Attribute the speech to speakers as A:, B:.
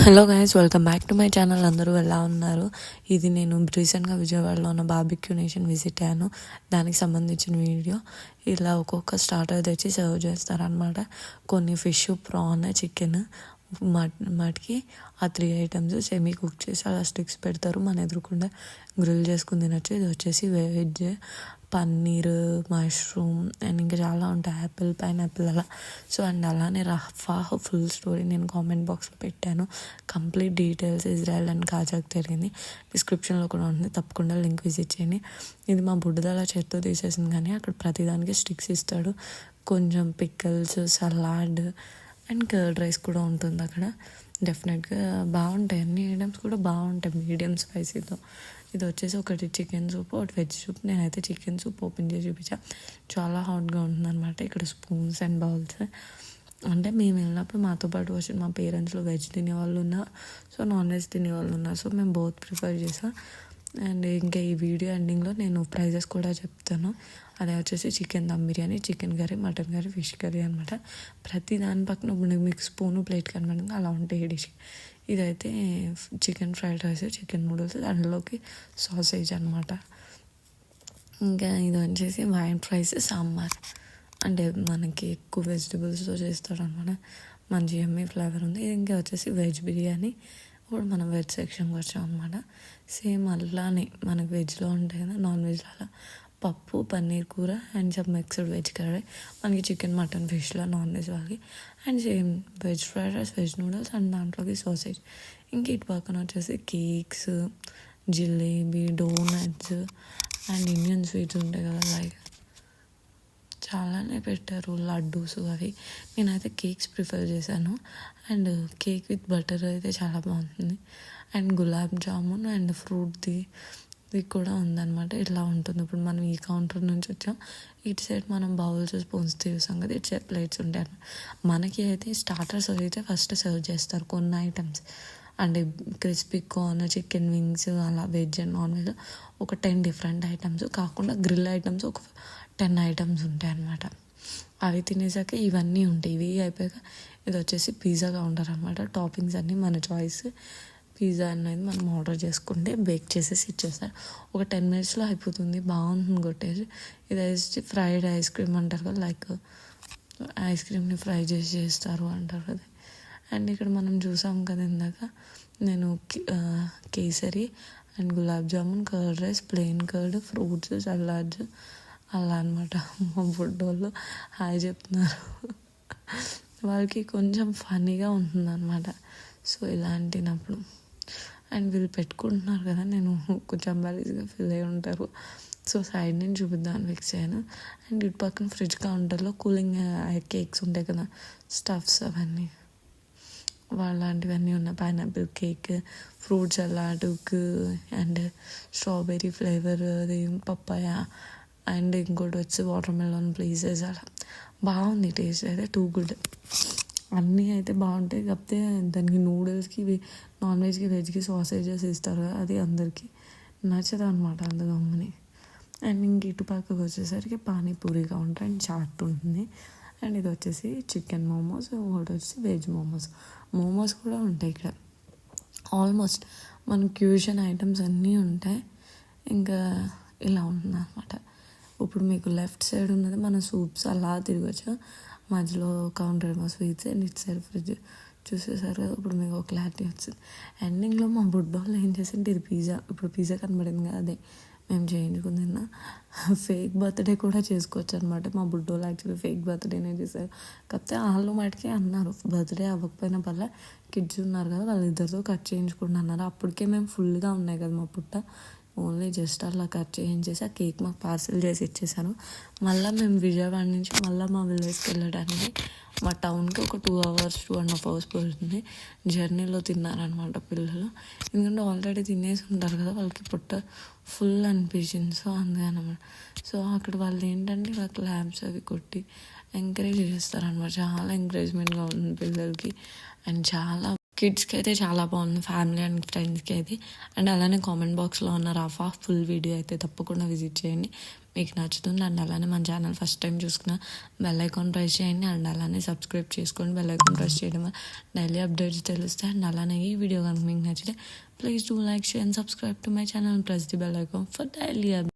A: Hello guys, welcome back to my channel. అందరూ ఎలా ఉన్నారు? ఇది నేను రీసెంట్గా విజయవాడలో ఉన్న బార్బిక్యూ నేషన్ విజిట్ అయ్యాను. దానికి సంబంధించిన వీడియో. ఇలా ఒక్కొక్క స్టార్టర్ తెచ్చి సర్వ్ చేస్తారనమాట. కొన్ని ఫిష్, ప్రాన్, చికెన్, మటుకి ఆ 3 ఐటమ్స్ సెమీ కుక్ చేసి అలా స్టిక్స్ పెడతారు. మన ఎదురుకుండా గ్రిల్ చేసుకుని తినచ్చు. ఇది వచ్చేసి వెజ్, పన్నీర్, మష్రూమ్ అండ్ ఇంకా చాలా ఉంటాయి, యాపిల్, పైనాపిల్ అలా. సో అండ్ అలానే రఫా ఫుల్ స్టోరీ నేను కామెంట్ బాక్స్లో పెట్టాను. కంప్లీట్ డీటెయిల్స్ ఇజ్రాయెల్ అండ్ కాజాక్ జరిగింది డిస్క్రిప్షన్లో కూడా ఉంటుంది, తప్పకుండా లింక్ విజిట్ చేయండి. ఇది మా బుడ్డదల చేత్తో తీసేసింది, కానీ అక్కడ ప్రతిదానికి స్టిక్స్ ఇస్తాడు. కొంచెం pickles, salad and curd rice కూడా ఉంటుంది అక్కడ. డెఫినెట్గా బాగుంటాయి, అన్ని ఐటమ్స్ కూడా బాగుంటాయి మీడియం స్పైసీతో. ఇది వచ్చేసి ఒకటి చికెన్ సూప్, ఒకటి వెజ్ సూప్. నేనైతే చికెన్ సూప్ ఓపెన్ చేసి చూపించాను. చాలా హాట్గా ఉంటుందన్నమాట. ఇక్కడ స్పూన్స్ అండ్ బౌల్స్. అంటే మేము వెళ్ళినప్పుడు మాతో పాటు వచ్చిన మా పేరెంట్స్లో వెజ్ తినేవాళ్ళు ఉన్నారు, సో నాన్ వెజ్ తినేవాళ్ళు ఉన్నారు. సో మేము బోత్ ప్రిఫర్ చేసాం. అండ్ ఇంకా ఈ వీడియో ఎండింగ్లో నేను ప్రైజెస్ కూడా చెప్తాను. అదే వచ్చేసి chicken dum biryani, chicken curry, mutton curry, fish curry అనమాట. ప్రతి దాని పక్కన మీకు స్పూను, ప్లేట్ కనబడింది అలా ఉంటాయి డిష్. ఇదైతే chicken fried rice, chicken noodles, అందులోకి సాసేజ్ అనమాట. ఇంకా ఇది వచ్చేసి వైట్ రైస్, సాంబార్. అంటే మనకి ఎక్కువ వెజిటబుల్స్తో చేస్తాడు అనమాట. మంచి యమ్మీ ఫ్లేవర్ ఉంది. ఇంకా వచ్చేసి వెజ్ బిర్యానీ. ఇప్పుడు మనం వెజ్ సెక్షన్కి వచ్చాం అనమాట. సేమ్ అలానే మనకు వెజ్లో ఉంటాయి కదా, నాన్ వెజ్లో అలా పప్పు, పన్నీర్ కూర and some mixed veg curry. మనకి చికెన్, మటన్, ఫిష్లో నాన్ వెజ్ వాళ్ళకి. And same veg fried rice, veg noodles and దాంట్లోకి సాసేజ్. ఇంక ఇటు పక్కన వచ్చేసి cakes, jalebi, donuts and Indian sweets ఉంటాయి కదా, లైక్ చాలానే పెట్టారు, లడ్డూస్ అవి. నేనైతే కేక్స్ ప్రిఫర్ చేశాను. అండ్ కేక్ విత్ బటర్ అయితే చాలా బాగుంటుంది. అండ్ గులాబ్ జామున్ అండ్ ఫ్రూట్ది ఇది కూడా ఉందన్నమాట. ఇట్లా ఉంటుంది. ఇప్పుడు మనం ఈ కౌంటర్ నుంచి వచ్చాం, ఇటు సైడ్ మనం బౌల్స్, స్పూన్స్ తీసాం కదా, ఇటు సైడ్ ప్లేట్స్ ఉంటాయి అన్నమాట. మనకి అయితే స్టార్టర్స్ అయితే ఫస్ట్ సర్వ్ చేస్తారు కొన్ని ఐటమ్స్. అంటే క్రిస్పీ కార్న్, చికెన్ వింగ్స్ అలా వెజ్ అండ్ నాన్ వెజ్ ఒక 10 డిఫరెంట్ ఐటమ్స్ కాకుండా గ్రిల్ ఐటమ్స్ ఒక 10 ఐటమ్స్ ఉంటాయి అన్నమాట. అవి తినేసాక ఇవన్నీ ఉంటాయి. ఇవి అయిపోయాక ఇది వచ్చేసి పిజ్జా కౌంటర్ అనమాట. టాపింగ్స్ అన్నీ మన చాయిస్. పిజ్జా అనేది మనం ఆర్డర్ చేసుకుంటే బేక్ చేసేసి ఇచ్చేస్తారు. ఒక 10 మినిట్స్లో అయిపోతుంది. బాగుంటుంది కొట్టేసి. ఇది వచ్చి ఫ్రైడ్ ఐస్ క్రీమ్ అంటారు కదా, లైక్ ఐస్ క్రీమ్ని ఫ్రై చేసి చేస్తారు అంటారు కదా. అండ్ ఇక్కడ మనం చూసాం కదా ఇందాక, నేను kesari and gulab jamun, curd rice, plain curd, fruits, salads అలా అనమాట. మా బుడ్డోళ్ళు హాయ్ చెప్తున్నారు. వాళ్ళకి కొంచెం ఫన్నీగా ఉంటుందన్నమాట. సో ఇలాంటినప్పుడు అండ్ వీళ్ళు పెట్టుకుంటున్నారు కదా, నేను కొంచెం బలీజ్గా ఫీల్ అయి ఉంటారు. సో సైడ్ నుంచి చూపిద్దామని ఫిక్స్ అయ్యాను. అండ్ ఇటు పక్కన ఫ్రిడ్జ్ కౌంటర్లో కూలింగ్ కేక్స్ ఉంటాయి కదా, స్టఫ్స్ అవన్నీ వాళ్ళలాంటివన్నీ ఉన్నాయి. Pineapple cake, fruit salad and strawberry flavour, అది పప్పాయ అండ్ ఇంకోటి వచ్చి వాటర్ మెలన్ ప్లీజెస్. అలా బాగుంది. టేస్ట్ అయితే టూ గుడ్. అన్నీ అయితే బాగుంటాయి. కాకపోతే దానికి నూడిల్స్కి, నాన్ వెజ్కి, వెజ్కి సాసేజెస్ ఇస్తారు కదా, అది అందరికీ నచ్చదు అనమాట. అందుకమ్మని. అండ్ ఇంక ఇటు పక్కకు వచ్చేసరికి పానీపూరి కౌంటర్ అండ్ చాట్ ఉంటుంది. అండ్ ఇది వచ్చేసి చికెన్ మోమోస్, ఒకటి వచ్చి వెజ్ మోమోస్ కూడా ఉంటాయి ఇక్కడ. ఆల్మోస్ట్ మన ఫ్యూజన్ ఐటమ్స్ అన్నీ ఉంటాయి. ఇంకా ఇలా ఉంటుంది అనమాట. ఇప్పుడు మీకు లెఫ్ట్ సైడ్ ఉన్నది మన సూప్స్, అలా తిరగచ్చు. మధ్యలో కౌంటర్ ఏమో స్వీట్స్ అండ్ ఇటు సైడ్ ఫ్రిడ్జ్. చూసేసారు కదా, ఇప్పుడు మీకు ఒక క్లారిటీ వచ్చింది. ఎండింగ్లో మా బుడ్డోళ్ళు ఏం చేసింటే, ఇది పిజ్జా. ఇప్పుడు పిజ్జా కనబడింది కదా, అదే మేము చేయించుకుంది. ఫేక్ బర్త్డే కూడా చేసుకోవచ్చు అనమాట. మా బుడ్డోళ్ళు యాక్చువల్లీ ఫేక్ బర్త్డేనే చేశారు. కాకపోతే వాళ్ళు మటుకే అన్నారు బర్త్డే అవ్వకపోయినా పర్లే, కిడ్స్ ఉన్నారు కదా వాళ్ళిద్దరితో కట్ చేయించుకుంటా అన్నారు. అప్పటికే మేము ఫుల్గా ఉన్నాయి కదా మా పుట్ట. ఓన్లీ జస్ట్ అలా కట్ చేయించేసి ఆ కేక్ మాకు పార్సిల్ చేసి ఇచ్చేసాను. మళ్ళీ మేము విజయవాడ నుంచి మళ్ళీ మా విలేజ్కి వెళ్ళడానికి మా టౌన్కి ఒక 2 hours, 2.5 hours పడుతుంది. జర్నీలో తిన్నారనమాట పిల్లలు. ఎందుకంటే ఆల్రెడీ తినేసి ఉంటారు కదా, వాళ్ళకి పుట్ట ఫుల్ అనిపించింది. సో అందుకనమాట. సో అక్కడ వాళ్ళు ఏంటంటే వాళ్ళకి ల్యాబ్స్ అవి కొట్టి ఎంకరేజ్ చేస్తారనమాట. చాలా ఎంకరేజ్మెంట్గా ఉంటుంది పిల్లలకి. అండ్ చాలా కిడ్స్కి అయితే చాలా బాగుంది, ఫ్యామిలీ అండ్ ఫ్రెండ్స్కి అయితే. అండ్ అలానే కామెంట్ బాక్స్లో ఉన్న రఫా ఫుల్ వీడియో అయితే తప్పకుండా విజిట్ చేయండి. మీకు నచ్చుతుంది. అండ్ అలానే మన ఛానల్ ఫస్ట్ టైం చూసుకున్న బెల్ ఐకాన్ ప్రెస్ చేయండి. అండ్ అలానే సబ్స్క్రైబ్ చేసుకోండి. బెల్ ఐకాన్ ప్రెస్ చేయడం వల్ల డైలీ అప్డేట్స్ తెలుస్తాయి. అండ్ అలానే ఈ వీడియో కనుక మీకు నచ్చితే please do like, share and subscribe to my channel and press the bell icon for daily updates.